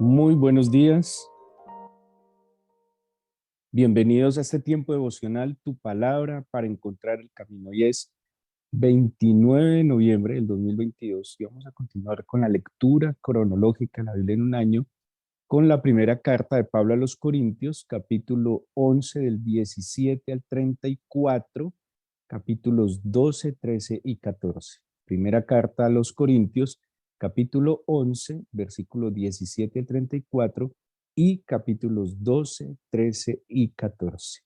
Muy buenos días, bienvenidos a este tiempo devocional, tu palabra para encontrar el camino. Hoy es 29 de noviembre del 2022 y vamos a continuar con la lectura cronológica de la Biblia en un año con la primera carta de Pablo a los Corintios, capítulo 11 del 17 al 34, capítulos 12, 13 y 14. Primera carta a los Corintios, capítulo 11, versículos 17 al 34 y capítulos 12, 13 y 14.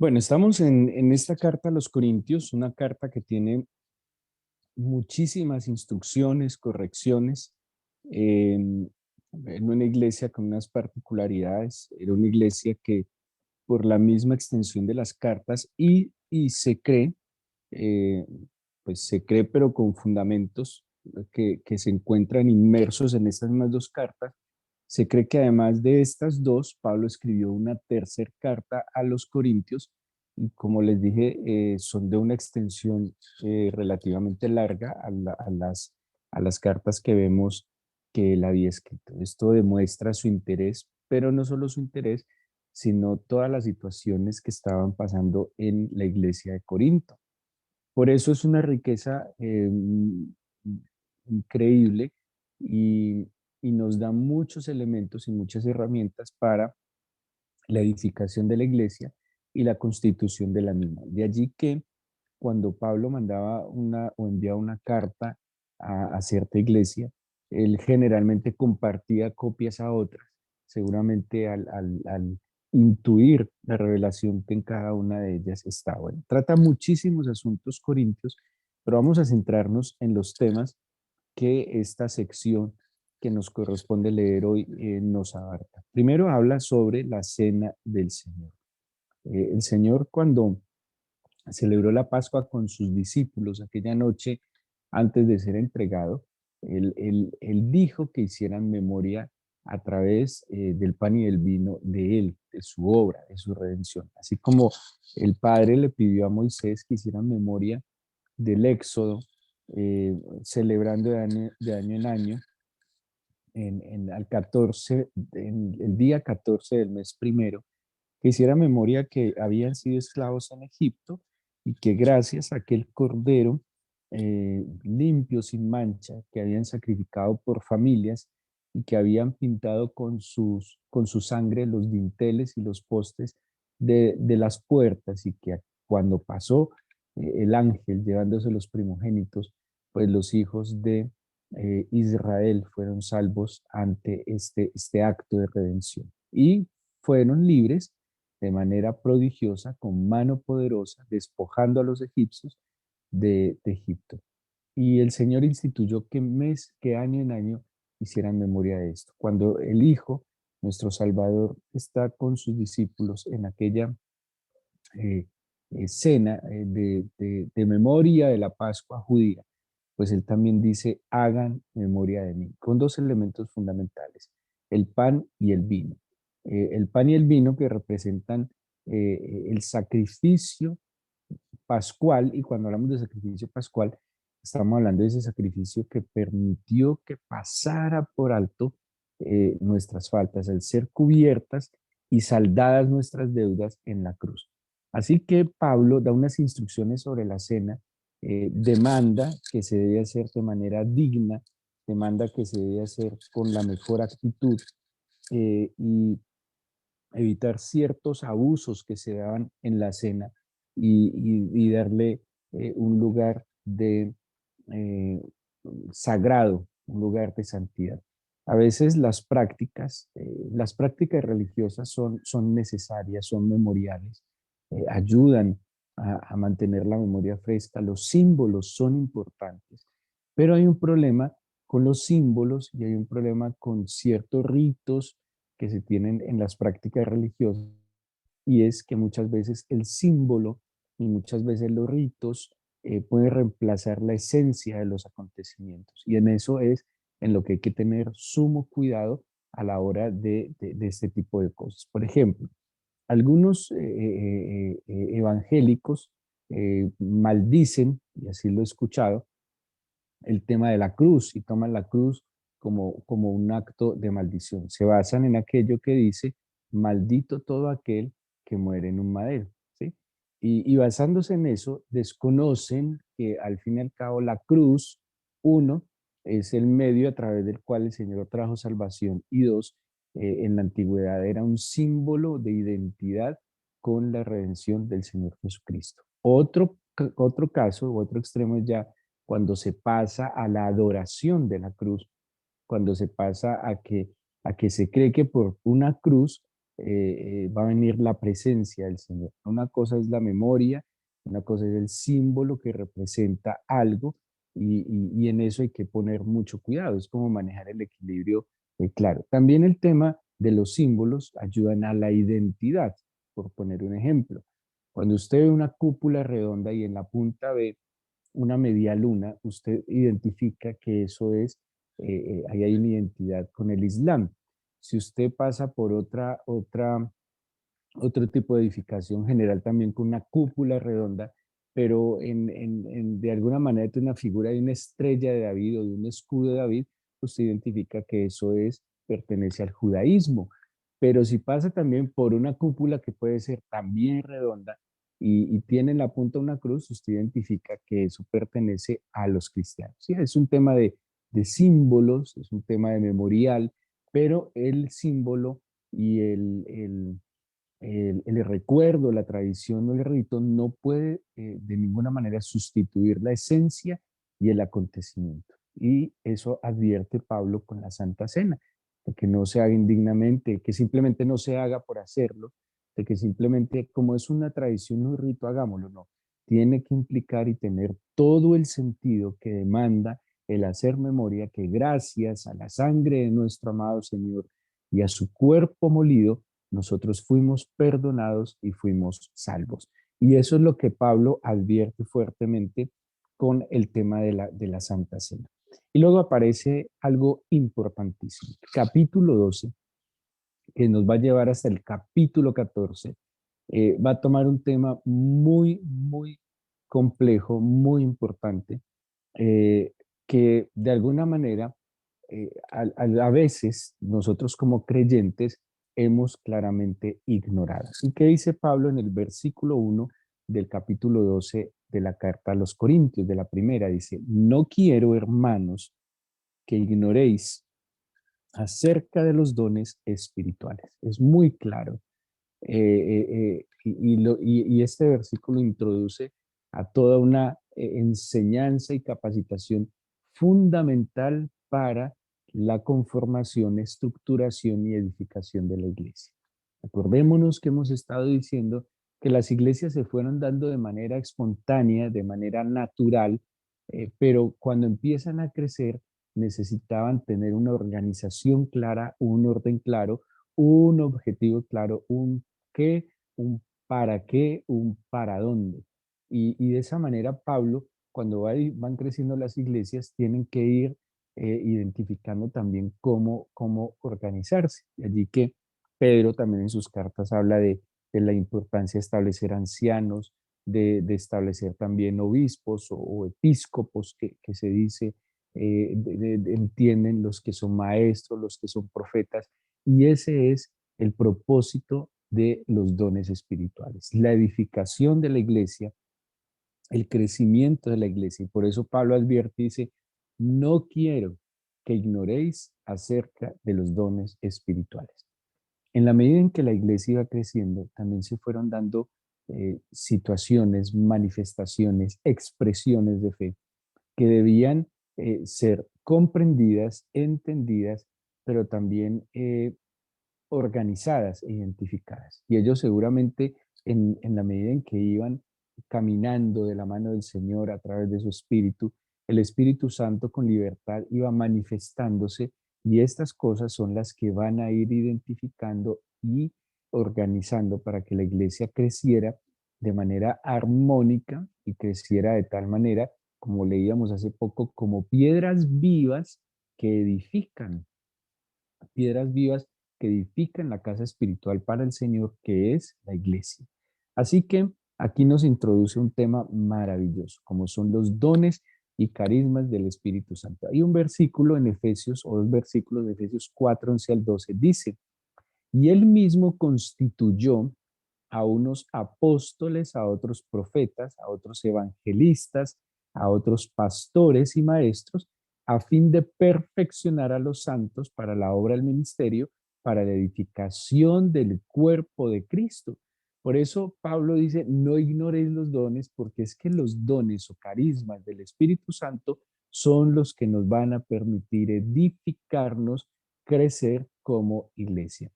Bueno, estamos en esta carta a los Corintios, una carta que tiene muchísimas instrucciones, correcciones, en una iglesia con unas particularidades. Era una iglesia que por la misma extensión de las cartas y se cree, eh, pues se cree pero con fundamentos que se encuentran inmersos en estas mismas dos cartas. Se cree que además de estas dos, Pablo escribió una tercera carta a los Corintios y como les dije, son de una extensión relativamente larga a las cartas que vemos que él había escrito. Esto demuestra su interés, pero no solo su interés, sino todas las situaciones que estaban pasando en la iglesia de Corinto. Por eso es una riqueza increíble y, y nos da muchos elementos y muchas herramientas para la edificación de la iglesia y la constitución de la misma. De allí que cuando Pablo mandaba una o enviaba una carta a cierta iglesia, él generalmente compartía copias a otras, seguramente al intuir la revelación que en cada una de ellas está. Bueno, trata muchísimos asuntos corintios, pero vamos a centrarnos en los temas que esta sección que nos corresponde leer hoy nos abarca. Primero habla sobre la cena del Señor. El Señor cuando celebró la Pascua con sus discípulos aquella noche antes de ser entregado, él dijo que hicieran memoria a través del pan y del vino de él, de su obra, de su redención. Así como el Padre le pidió a Moisés que hicieran memoria del Éxodo, celebrando de año en año, al 14, en el día 14 del mes primero, que hiciera memoria que habían sido esclavos en Egipto y que gracias a aquel cordero limpio, sin mancha, que habían sacrificado por familias y que habían pintado con su sangre los dinteles y los postes de las puertas y que cuando pasó el ángel llevándose los primogénitos, pues los hijos de Israel fueron salvos ante este acto de redención y fueron libres de manera prodigiosa, con mano poderosa, despojando a los egipcios de Egipto. Y el Señor instituyó que año en año hicieran memoria de esto. Cuando el Hijo, nuestro Salvador, está con sus discípulos en aquella eh, cena de memoria de la Pascua judía, pues Él también dice, hagan memoria de mí, con dos elementos fundamentales, el pan y el vino. El pan y el vino que representan el sacrificio pascual, y cuando hablamos de sacrificio pascual, estamos hablando de ese sacrificio que permitió que pasara por alto nuestras faltas, al ser cubiertas y saldadas nuestras deudas en la cruz. Así que Pablo da unas instrucciones sobre la cena, demanda que se debe hacer de manera digna, demanda que se debe hacer con la mejor actitud y evitar ciertos abusos que se daban en la cena y darle un lugar de eh, sagrado, un lugar de santidad. A veces las prácticas religiosas son necesarias, son memoriales, ayudan a mantener la memoria fresca, los símbolos son importantes, pero hay un problema con los símbolos y hay un problema con ciertos ritos que se tienen en las prácticas religiosas y es que muchas veces el símbolo y muchas veces los ritos pueden reemplazar la esencia de los acontecimientos. Y en eso es en lo que hay que tener sumo cuidado a la hora de este tipo de cosas. Por ejemplo, algunos evangélicos maldicen, y así lo he escuchado, el tema de la cruz y toman la cruz como un acto de maldición. Se basan en aquello que dice, maldito todo aquel que muere en un madero, ¿sí? Y basándose en eso, desconocen que al fin y al cabo la cruz, uno, es el medio a través del cual el Señor trajo salvación y dos, en la antigüedad era un símbolo de identidad con la redención del Señor Jesucristo. Otro caso, otro extremo es ya cuando se pasa a la adoración de la cruz, cuando se pasa a que se cree que por una cruz va a venir la presencia del Señor. Una cosa es la memoria, una cosa es el símbolo que representa algo y en eso hay que poner mucho cuidado, es como manejar el equilibrio claro. También el tema de los símbolos ayudan a la identidad, por poner un ejemplo. Cuando usted ve una cúpula redonda y en la punta ve una media luna, usted identifica que eso es, ahí hay una identidad con el Islam. Si usted pasa por otro tipo de edificación general también con una cúpula redonda, pero de alguna manera tiene una figura de una estrella de David o de un escudo de David, usted identifica que eso pertenece al judaísmo. Pero si pasa también por una cúpula que puede ser también redonda y tiene en la punta una cruz, usted identifica que eso pertenece a los cristianos. ¿Sí? Es un tema de símbolos, es un tema de memorial, pero el símbolo y el recuerdo, la tradición o el rito no puede de ninguna manera sustituir la esencia y el acontecimiento. Y eso advierte Pablo con la Santa Cena, de que no se haga indignamente, que simplemente no se haga por hacerlo, de que simplemente como es una tradición o un rito, hagámoslo, no. Tiene que implicar y tener todo el sentido que demanda el hacer memoria que gracias a la sangre de nuestro amado Señor y a su cuerpo molido, nosotros fuimos perdonados y fuimos salvos. Y eso es lo que Pablo advierte fuertemente con el tema de la Santa Cena. Y luego aparece algo importantísimo. Capítulo 12, que nos va a llevar hasta el capítulo 14, va a tomar un tema muy, muy complejo, muy importante, eh, que de alguna manera a veces nosotros como creyentes hemos claramente ignorado. ¿Y qué dice Pablo en el versículo 1 del capítulo 12 de la carta a los Corintios, de la primera? Dice, no quiero, hermanos, que ignoréis acerca de los dones espirituales. Es muy claro. Y este versículo introduce a toda una enseñanza y capacitación fundamental para la conformación, estructuración y edificación de la iglesia. Acordémonos que hemos estado diciendo que las iglesias se fueron dando de manera espontánea, de manera natural, pero cuando empiezan a crecer necesitaban tener una organización clara, un orden claro, un objetivo claro, un qué, un para dónde. Y de esa manera Pablo, cuando van creciendo las iglesias, tienen que ir identificando también cómo organizarse. Y allí que Pedro también en sus cartas habla de la importancia de establecer ancianos, de establecer también obispos o episcopos, que se dice, entienden los que son maestros, los que son profetas, y ese es el propósito de los dones espirituales, la edificación de la iglesia, el crecimiento de la iglesia. Y por eso Pablo advierte y dice, no quiero que ignoréis acerca de los dones espirituales. En la medida en que la iglesia iba creciendo, también se fueron dando situaciones, manifestaciones, expresiones de fe que debían ser comprendidas, entendidas, pero también organizadas e identificadas. Y ellos seguramente en la medida en que iban caminando de la mano del Señor a través de su Espíritu, el Espíritu Santo con libertad iba manifestándose y estas cosas son las que van a ir identificando y organizando para que la iglesia creciera de manera armónica y creciera de tal manera, como leíamos hace poco, como piedras vivas que edifican la casa espiritual para el Señor, que es la iglesia. Así que aquí nos introduce un tema maravilloso, como son los dones y carismas del Espíritu Santo. Hay un versículo en Efesios, o dos versículos de Efesios 4, 11 al 12, dice, y él mismo constituyó a unos apóstoles, a otros profetas, a otros evangelistas, a otros pastores y maestros, a fin de perfeccionar a los santos para la obra del ministerio, para la edificación del cuerpo de Cristo. Por eso Pablo dice, no ignoréis los dones, porque es que los dones o carismas del Espíritu Santo son los que nos van a permitir edificarnos, crecer como iglesia.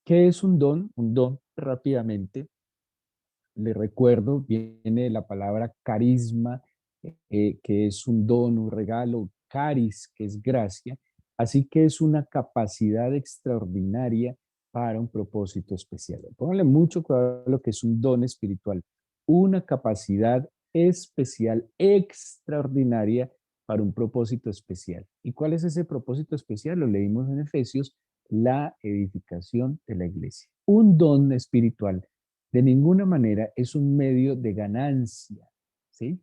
¿Qué es un don? Un don, rápidamente, le recuerdo, viene de la palabra carisma, que es un don, un regalo, caris, que es gracia. Así que es una capacidad extraordinaria para un propósito especial. Pónganle mucho cuidado a lo que es un don espiritual. Una capacidad especial, extraordinaria para un propósito especial. ¿Y cuál es ese propósito especial? Lo leímos en Efesios, la edificación de la iglesia. Un don espiritual de ninguna manera es un medio de ganancia, ¿sí?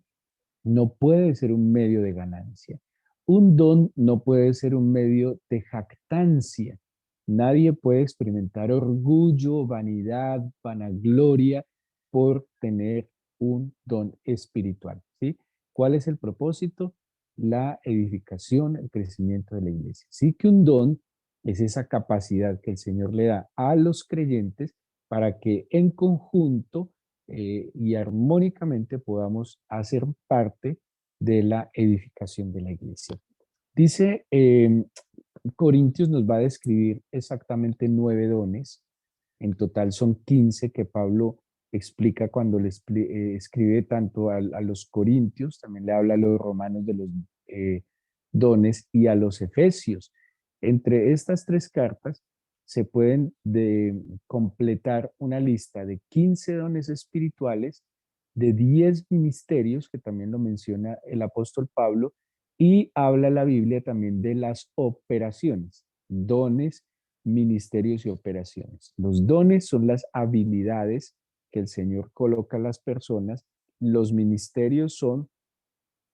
No puede ser un medio de ganancia. Un don no puede ser un medio de jactancia. Nadie puede experimentar orgullo, vanidad, vanagloria por tener un don espiritual, ¿sí? ¿Cuál es el propósito? La edificación, el crecimiento de la iglesia. Sí que un don es esa capacidad que el Señor le da a los creyentes para que en conjunto y armónicamente podamos hacer parte de la edificación de la iglesia. Dice, Corintios nos va a describir exactamente 9 dones. En total son 15 que Pablo explica cuando le escribe tanto a los corintios, también le habla a los romanos de los eh, dones y a los efesios. Entre estas tres cartas se pueden completar una lista de 15 dones espirituales, de 10 ministerios, que también lo menciona el apóstol Pablo, y habla la Biblia también de las operaciones, dones, ministerios y operaciones. Los dones son las habilidades que el Señor coloca a las personas. Los ministerios son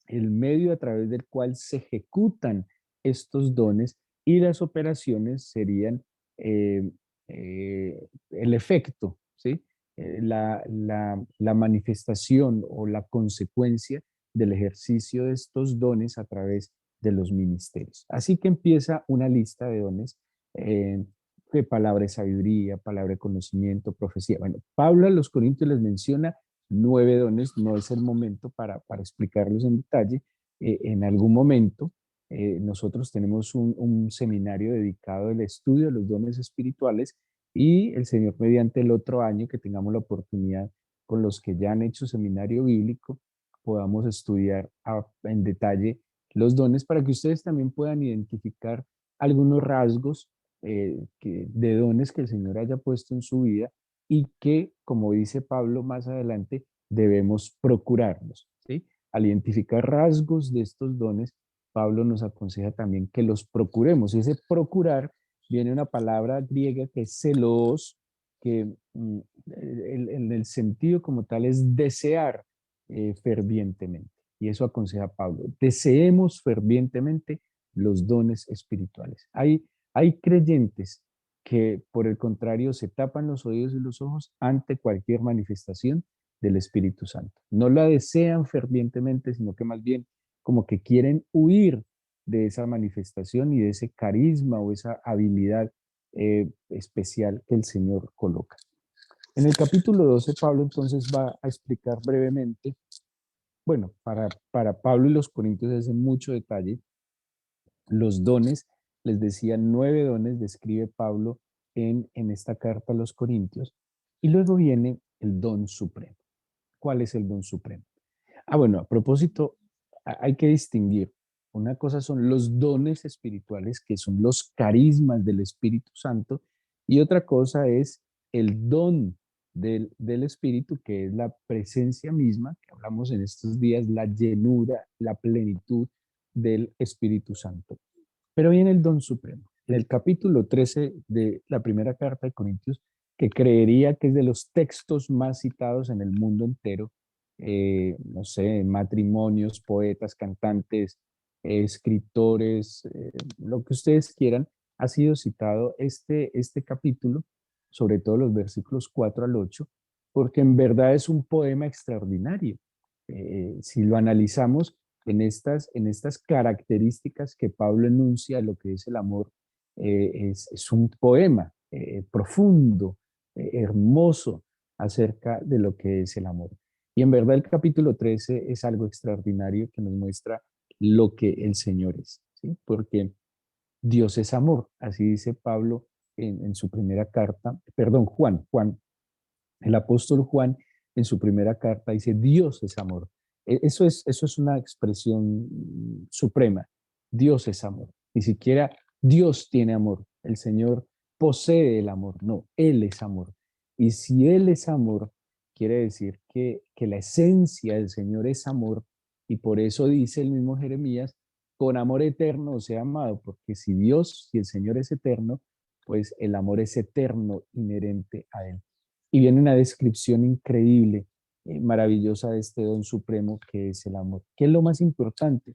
el medio a través del cual se ejecutan estos dones y las operaciones serían eh, el efecto, ¿sí? La manifestación o la consecuencia del ejercicio de estos dones a través de los ministerios. Así que empieza una lista de dones, eh, de palabra de sabiduría, palabra de conocimiento, profecía. Bueno, Pablo a los Corintios les menciona 9 dones, no es el momento para explicarlos en detalle. En algún momento nosotros tenemos un seminario dedicado al estudio de los dones espirituales y el Señor mediante el otro año que tengamos la oportunidad con los que ya han hecho seminario bíblico, podamos estudiar en detalle los dones para que ustedes también puedan identificar algunos rasgos de dones que el Señor haya puesto en su vida y que, como dice Pablo más adelante, debemos procurarlos, ¿sí? Al identificar rasgos de estos dones, Pablo nos aconseja también que los procuremos. Y ese procurar viene una palabra griega que es celos, que en el sentido como tal es desear fervientemente. Y eso aconseja Pablo. Deseemos fervientemente los dones espirituales. Hay creyentes que por el contrario se tapan los oídos y los ojos ante cualquier manifestación del Espíritu Santo. No la desean fervientemente, sino que más bien como que quieren huir de esa manifestación y de ese carisma o esa habilidad especial que el Señor coloca. En el capítulo 12, Pablo entonces va a explicar brevemente, bueno, para Pablo y los Corintios es en mucho detalle, los dones, les decía, 9 dones describe Pablo en esta carta a los Corintios. Y luego viene el don supremo. ¿Cuál es el don supremo? Bueno, a propósito, hay que distinguir. Una cosa son los dones espirituales, que son los carismas del Espíritu Santo, y otra cosa es el don del Espíritu, que es la presencia misma, que hablamos en estos días, la llenura, la plenitud del Espíritu Santo. Pero viene el don supremo. En el capítulo 13 de la primera carta de Corintios, que creería que es de los textos más citados en el mundo entero, no sé, matrimonios, poetas, cantantes, escritores, lo que ustedes quieran, ha sido citado este capítulo, sobre todo los versículos 4 al 8, porque en verdad es un poema extraordinario. Si lo analizamos, en estas características que Pablo enuncia de lo que es el amor, es un poema profundo, hermoso acerca de lo que es el amor. Y en verdad el capítulo 13 es algo extraordinario que nos muestra lo que el Señor es, ¿sí? Porque Dios es amor, así dice Pablo en su primera carta, perdón, Juan, el apóstol Juan en su primera carta dice, Dios es amor. Eso es una expresión suprema. Dios es amor. Ni siquiera Dios tiene amor. El Señor posee el amor. No, Él es amor. Y si Él es amor, quiere decir que la esencia del Señor es amor. Y por eso dice el mismo Jeremías, con amor eterno os he amado, porque si Dios, si el Señor es eterno, pues el amor es eterno, inherente a Él. Y viene una descripción increíble, maravillosa de este don supremo que es el amor. ¿Qué es lo más importante?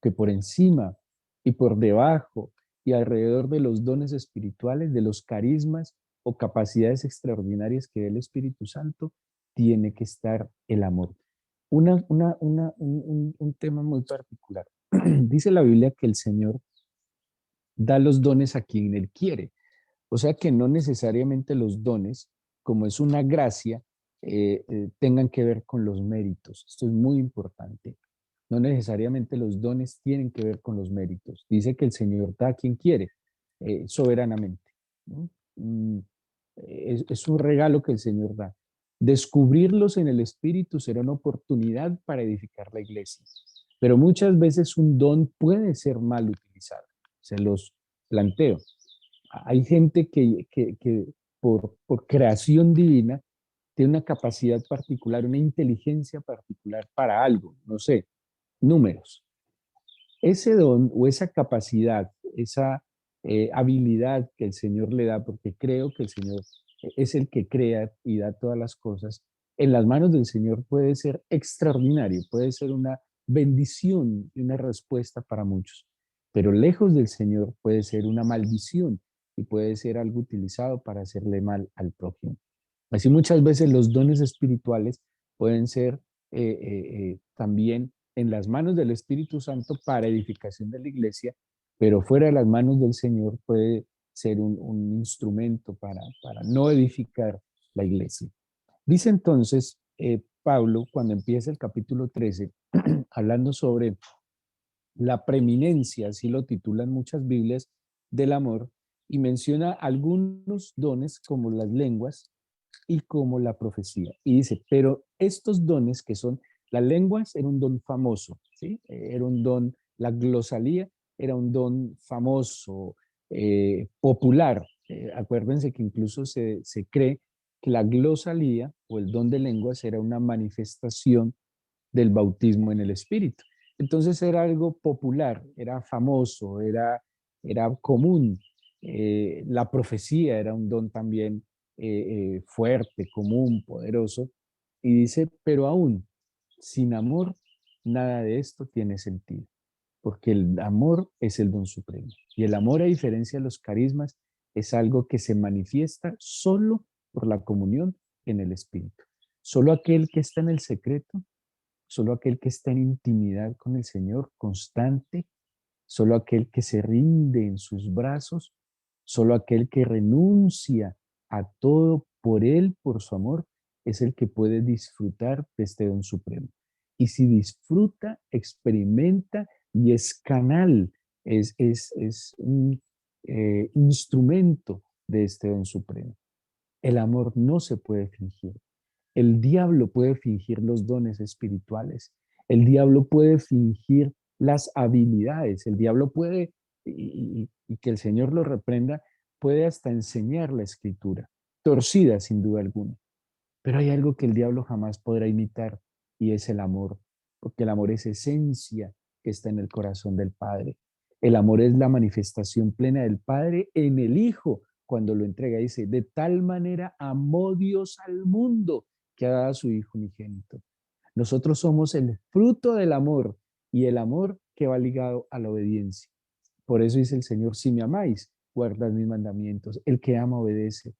Que por encima y por debajo y alrededor de los dones espirituales, de los carismas o capacidades extraordinarias que da el Espíritu Santo, tiene que estar el amor. Un tema muy particular. Dice la Biblia que el Señor da los dones a quien Él quiere. O sea que no necesariamente los dones, como es una gracia, tengan que ver con los méritos. Esto es muy importante. No necesariamente los dones tienen que ver con los méritos. Dice que el Señor da a quien quiere, soberanamente, ¿no? Es un regalo que el Señor da. Descubrirlos en el Espíritu será una oportunidad para edificar la iglesia. Pero muchas veces un don puede ser mal utilizado. Se los planteo. Hay gente que por creación divina tiene una capacidad particular, una inteligencia particular para algo, no sé, números. Ese don o esa capacidad, esa habilidad que el Señor le da, porque creo que el Señor es el que crea y da todas las cosas, en las manos del Señor puede ser extraordinario, puede ser una bendición y una respuesta para muchos, pero lejos del Señor puede ser una maldición y puede ser algo utilizado para hacerle mal al prójimo. Así muchas veces los dones espirituales pueden ser también en las manos del Espíritu Santo para edificación de la iglesia, pero fuera de las manos del Señor puede ser un instrumento para no edificar la iglesia. Dice entonces Pablo, cuando empieza el capítulo 13, hablando sobre la preeminencia, así lo titulan muchas Biblias, del amor, y menciona algunos dones como las lenguas y como la profecía. Y dice, pero estos dones que son, las lenguas era un don famoso, ¿sí? Era un don, la glosalía era un don famoso, popular. Acuérdense que incluso se cree que la glosalía o el don de lenguas era una manifestación del bautismo en el Espíritu. Entonces era algo popular, era famoso, era común. La profecía era un don también fuerte, común, poderoso. Y dice, pero aún sin amor, nada de esto tiene sentido, porque el amor es el don supremo. Y el amor, a diferencia de los carismas, es algo que se manifiesta solo por la comunión en el Espíritu. Solo aquel que está en el secreto, solo aquel que está en intimidad con el Señor constante, solo aquel que se rinde en sus brazos, solo aquel que renuncia a todo por Él, por su amor, es el que puede disfrutar de este don supremo. Y si disfruta, experimenta y es canal, es un instrumento de este don supremo. El amor no se puede fingir. El diablo puede fingir los dones espirituales. El diablo puede fingir las habilidades. El diablo puede, y que el Señor lo reprenda, puede hasta enseñar la escritura. torcida sin duda alguna. Pero hay algo que el diablo jamás podrá imitar y es el amor, porque el amor es esencia que está en el corazón del Padre. El amor es la manifestación plena del Padre en el Hijo cuando lo entrega. Dice, de tal manera amó Dios al mundo que ha dado a su Hijo unigénito. Nosotros somos el fruto del amor y el amor que va ligado a la obediencia. Por eso dice el Señor, si me amáis, guardad mis mandamientos. El que ama obedece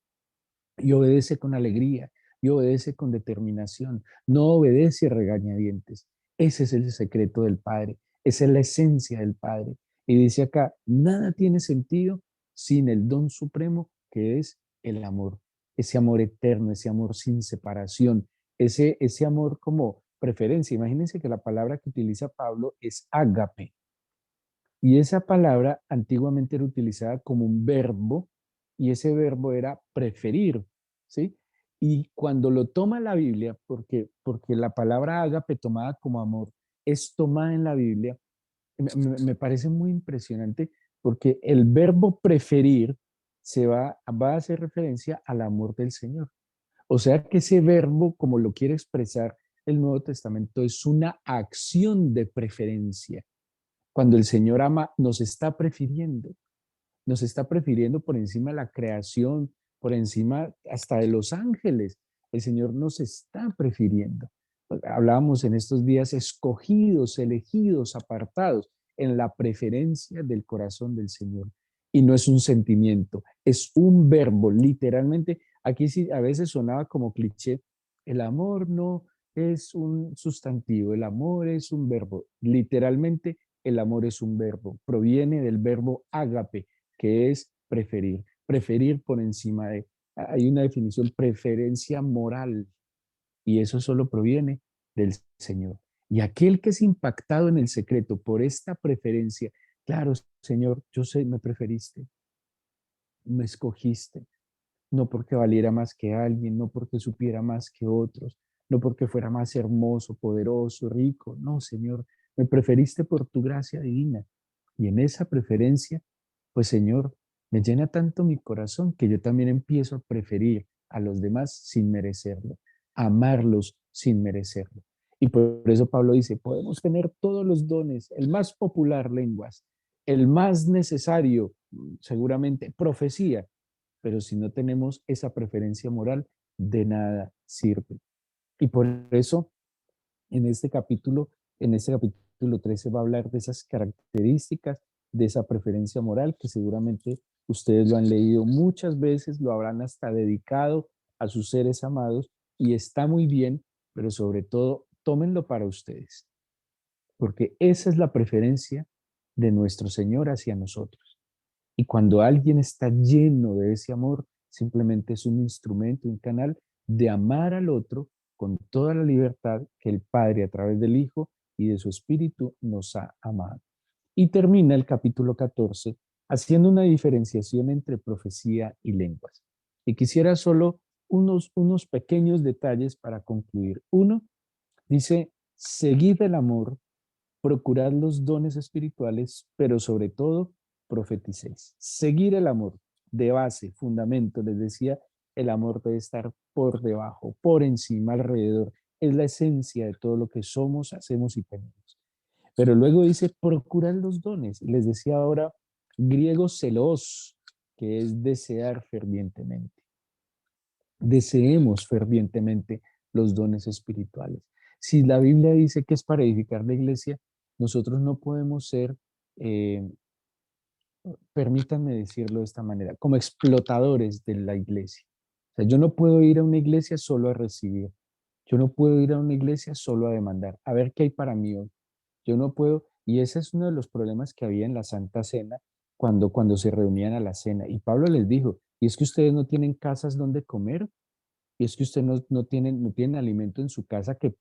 y obedece con alegría y obedece con determinación. No obedece a regañadientes. Ese es el secreto del Padre. Esa es la esencia del Padre. Y dice acá, nada tiene sentido sin el don supremo que es el amor. Ese amor eterno, ese amor sin separación, ese amor como preferencia. Imagínense que la palabra que utiliza Pablo es ágape. Y esa palabra antiguamente era utilizada como un verbo y ese verbo era preferir, ¿sí? Y cuando lo toma la Biblia, porque la palabra ágape tomada como amor es tomada en la Biblia, me parece muy impresionante porque el verbo preferir va a hacer referencia al amor del Señor. O sea que ese verbo, como lo quiere expresar el Nuevo Testamento, es una acción de preferencia. Cuando el Señor ama, nos está prefiriendo por encima de la creación, por encima hasta de los ángeles. El Señor nos está prefiriendo. Hablábamos en estos días escogidos, elegidos, apartados en la preferencia del corazón del Señor. Y no es un sentimiento, es un verbo, literalmente. Aquí sí a veces sonaba como cliché, el amor no es un sustantivo, el amor es un verbo. Literalmente el amor es un verbo, proviene del verbo ágape, que es preferir, preferir por encima de, hay una definición, preferencia moral, y eso solo proviene del Señor. Y aquel que es impactado en el secreto por esta preferencia, claro, Señor, yo sé, me preferiste, me escogiste, no porque valiera más que alguien, no porque supiera más que otros, no porque fuera más hermoso, poderoso, rico, no, Señor, me preferiste por tu gracia divina. Y en esa preferencia, pues Señor, me llena tanto mi corazón que yo también empiezo a preferir a los demás sin merecerlo, a amarlos sin merecerlo. Y por eso Pablo dice, podemos tener todos los dones, el más popular lenguas, el más necesario, seguramente profecía, pero si no tenemos esa preferencia moral, de nada sirve. Y por eso en este capítulo, en este capítulo 13 va a hablar de esas características, de esa preferencia moral que seguramente ustedes lo han leído muchas veces, lo habrán hasta dedicado a sus seres amados y está muy bien, pero sobre todo tómenlo para ustedes, porque esa es la preferencia de nuestro Señor hacia nosotros. Y cuando alguien está lleno de ese amor, simplemente es un instrumento, un canal de amar al otro con toda la libertad que el Padre a través del Hijo y de su Espíritu nos ha amado. Y termina el capítulo 14 haciendo una diferenciación entre profecía y lenguas. Y quisiera solo unos pequeños detalles para concluir. Uno, dice, seguid el amor, procurad los dones espirituales, pero sobre todo profeticéis. Seguir el amor de base, fundamento, les decía, el amor debe estar por debajo, por encima, alrededor. Es la esencia de todo lo que somos, hacemos y tenemos. Pero luego dice, procurad los dones. Les decía ahora, griego celos, que es desear fervientemente. Deseemos fervientemente los dones espirituales. Si la Biblia dice que es para edificar la iglesia, nosotros no podemos ser, eh, permítanme decirlo de esta manera, como explotadores de la iglesia. O sea, yo no puedo ir a una iglesia solo a recibir. Yo no puedo ir a una iglesia solo a demandar, a ver qué hay para mí hoy. Yo no puedo, y ese es uno de los problemas que había en la Santa Cena cuando se reunían a la cena. Y Pablo les dijo, ¿y es que ustedes no tienen casas donde comer? Y es que usted no tienen alimento en su casa que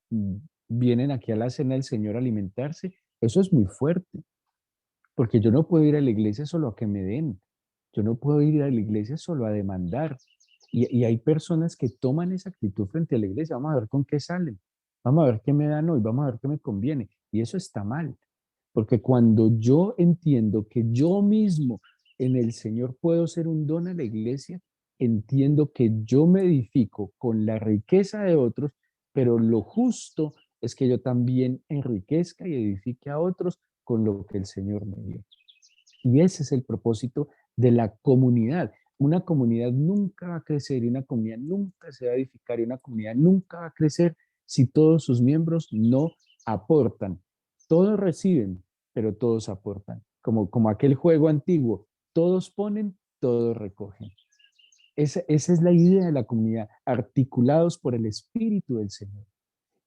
vienen aquí a la cena del Señor a alimentarse. Eso es muy fuerte, porque yo no puedo ir a la iglesia solo a que me den. Yo no puedo ir a la iglesia solo a demandar. Y hay personas que toman esa actitud frente a la iglesia. Vamos a ver con qué salen. Vamos a ver qué me dan hoy. Vamos a ver qué me conviene. Y eso está mal. Porque cuando yo entiendo que yo mismo en el Señor puedo ser un don a la iglesia, entiendo que yo me edifico con la riqueza de otros, pero lo justo es que yo también enriquezca y edifique a otros con lo que el Señor me dio. Y ese es el propósito de la comunidad. Una comunidad nunca va a crecer y una comunidad nunca se va a edificar y una comunidad nunca va a crecer si todos sus miembros no aportan. Todos reciben, pero todos aportan. Como aquel juego antiguo, todos ponen, todos recogen. Esa es la idea de la comunidad, articulados por el Espíritu del Señor.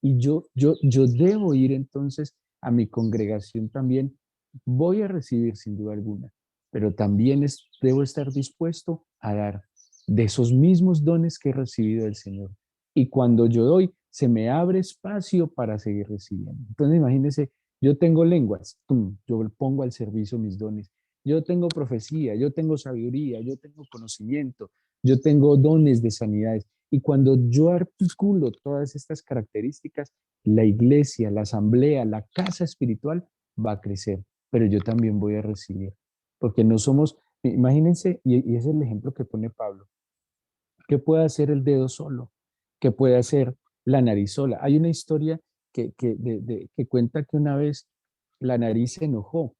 Y yo debo ir entonces a mi congregación también. Voy a recibir sin duda alguna, pero también debo estar dispuesto a dar de esos mismos dones que he recibido del Señor. Y cuando yo doy, se me abre espacio para seguir recibiendo. Entonces imagínense, yo tengo lenguas, ¡tum! Yo pongo al servicio mis dones. Yo tengo profecía, yo tengo sabiduría, yo tengo conocimiento, yo tengo dones de sanidades. Y cuando yo articulo todas estas características, la iglesia, la asamblea, la casa espiritual va a crecer, pero yo también voy a recibir, porque no somos, imagínense, y ese es el ejemplo que pone Pablo, ¿qué puede hacer el dedo solo? ¿Qué puede hacer la nariz sola? Hay una historia que cuenta que una vez la nariz se enojó,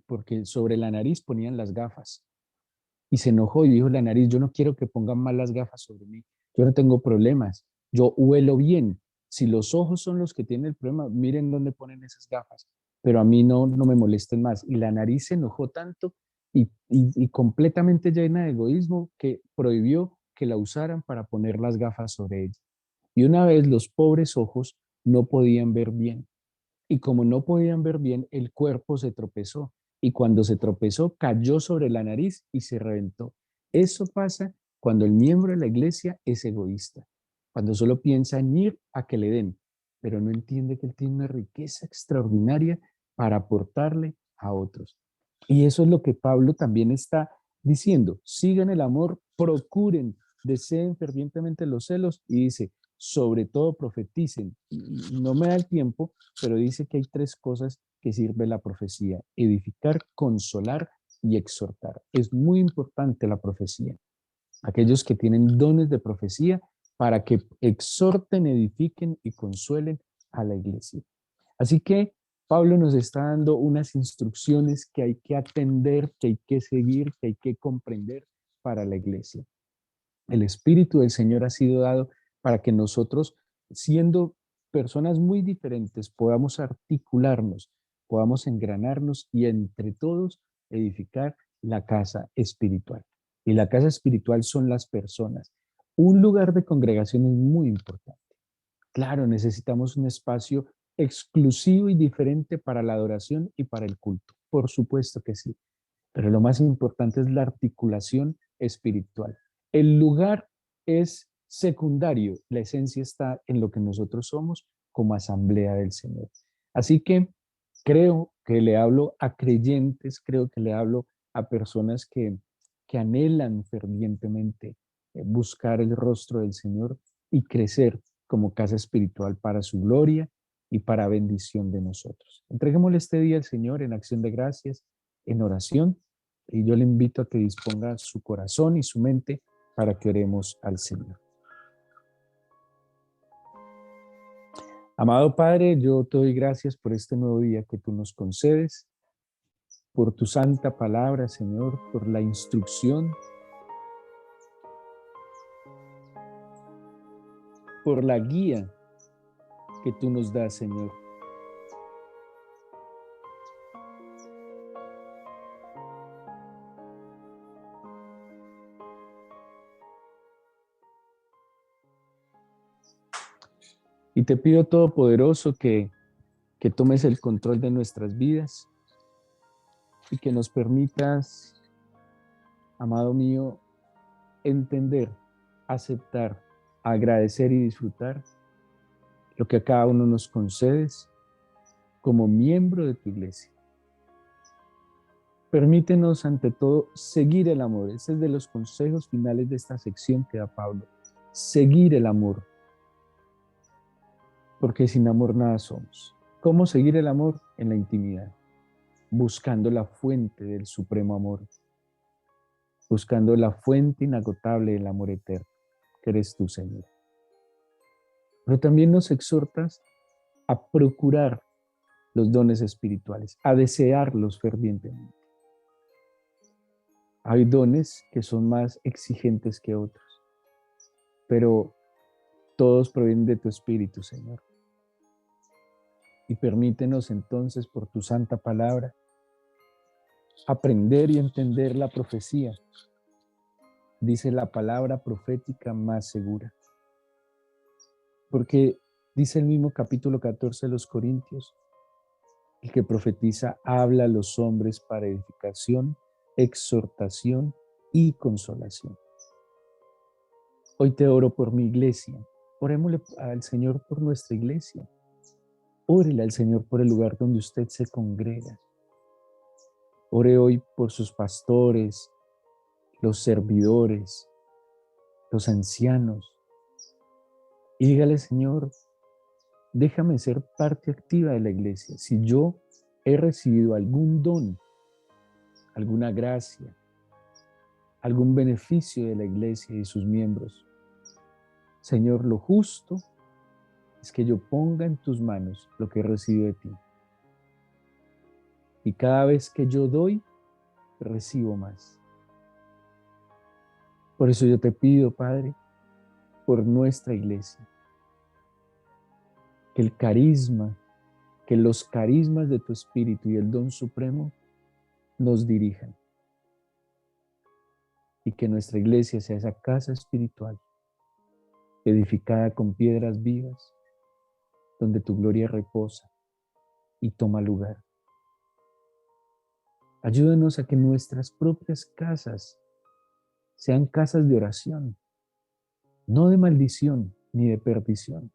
porque sobre la nariz ponían las gafas y se enojó y dijo la nariz, yo no quiero que pongan más las gafas sobre mí, yo no tengo problemas, yo huelo bien. Si los ojos son los que tienen el problema, miren dónde ponen esas gafas, pero a mí no me molesten más. Y la nariz se enojó tanto y completamente llena de egoísmo que prohibió que la usaran para poner las gafas sobre ella. Y una vez los pobres ojos no podían ver bien y como no podían ver bien, el cuerpo se tropezó y cuando se tropezó cayó sobre la nariz y se reventó. Eso pasa cuando el miembro de la iglesia es egoísta, cuando solo piensa en ir a que le den, pero no entiende que él tiene una riqueza extraordinaria para aportarle a otros. Y eso es lo que Pablo también está diciendo. Sigan el amor, procuren, deseen fervientemente los celos y dice, sobre todo profeticen. No me da el tiempo, pero dice que hay tres cosas que sirve la profecía: edificar, consolar y exhortar. Es muy importante la profecía. Aquellos que tienen dones de profecía para que exhorten, edifiquen y consuelen a la iglesia. Así que Pablo nos está dando unas instrucciones que hay que atender, que hay que seguir, que hay que comprender para la iglesia. El Espíritu del Señor ha sido dado para que nosotros, siendo personas muy diferentes, podamos articularnos, podamos engranarnos y entre todos edificar la casa espiritual. Y la casa espiritual son las personas. Un lugar de congregación es muy importante. Claro, necesitamos un espacio exclusivo y diferente para la adoración y para el culto. Por supuesto que sí. Pero lo más importante es la articulación espiritual. El lugar es secundario, la esencia está en lo que nosotros somos como asamblea del Señor. Así que creo que le hablo a creyentes, creo que le hablo a personas que anhelan fervientemente buscar el rostro del Señor y crecer como casa espiritual para su gloria y para bendición de nosotros. Entreguémosle este día al Señor en acción de gracias, en oración, y yo le invito a que disponga su corazón y su mente para que oremos al Señor. Amado Padre, yo te doy gracias por este nuevo día que tú nos concedes, por tu santa palabra, Señor, por la instrucción, por la guía que tú nos das, Señor. Y te pido, Todopoderoso, que tomes el control de nuestras vidas y que nos permitas, amado mío, entender, aceptar, agradecer y disfrutar lo que a cada uno nos concedes como miembro de tu iglesia. Permítenos ante todo seguir el amor. Ese es de los consejos finales de esta sección que da Pablo. Seguir el amor, porque sin amor nada somos. ¿Cómo seguir el amor? En la intimidad, buscando la fuente del supremo amor. buscando la fuente inagotable del amor eterno, que eres tú, Señor. Pero también nos exhortas a procurar los dones espirituales, a desearlos fervientemente. Hay dones que son más exigentes que otros, pero todos provienen de tu Espíritu, Señor. Y permítenos entonces, por tu santa palabra, aprender y entender la profecía. Dice la palabra profética más segura. Porque dice el mismo capítulo 14 de los Corintios, el que profetiza habla a los hombres para edificación, exhortación y consolación. Hoy te oro por mi iglesia. Orémosle al Señor por nuestra iglesia. Órele al Señor por el lugar donde usted se congrega. Ore hoy por sus pastores, los servidores, los ancianos. Y dígale, Señor, déjame ser parte activa de la iglesia. Si yo he recibido algún don, alguna gracia, algún beneficio de la iglesia y sus miembros, Señor, lo justo es que yo ponga en tus manos lo que he recibido de ti. Y cada vez que yo doy, recibo más. Por eso yo te pido, Padre, por nuestra iglesia, que el carisma, que los carismas de tu Espíritu y el don supremo nos dirijan. Y que nuestra iglesia sea esa casa espiritual, edificada con piedras vivas, donde tu gloria reposa y toma lugar. Ayúdanos a que nuestras propias casas sean casas de oración, no de maldición ni de perdición.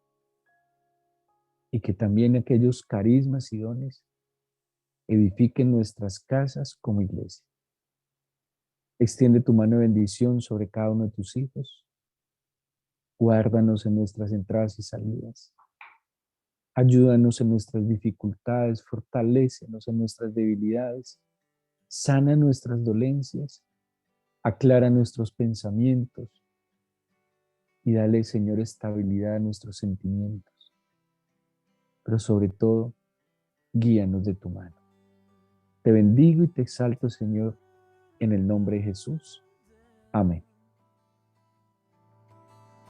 Y que también aquellos carismas y dones edifiquen nuestras casas como iglesia. Extiende tu mano de bendición sobre cada uno de tus hijos. Guárdanos en nuestras entradas y salidas. Ayúdanos en nuestras dificultades, fortalécenos en nuestras debilidades, sana nuestras dolencias, aclara nuestros pensamientos y dale, Señor, estabilidad a nuestros sentimientos. Pero sobre todo, guíanos de tu mano. Te bendigo y te exalto, Señor, en el nombre de Jesús. Amén.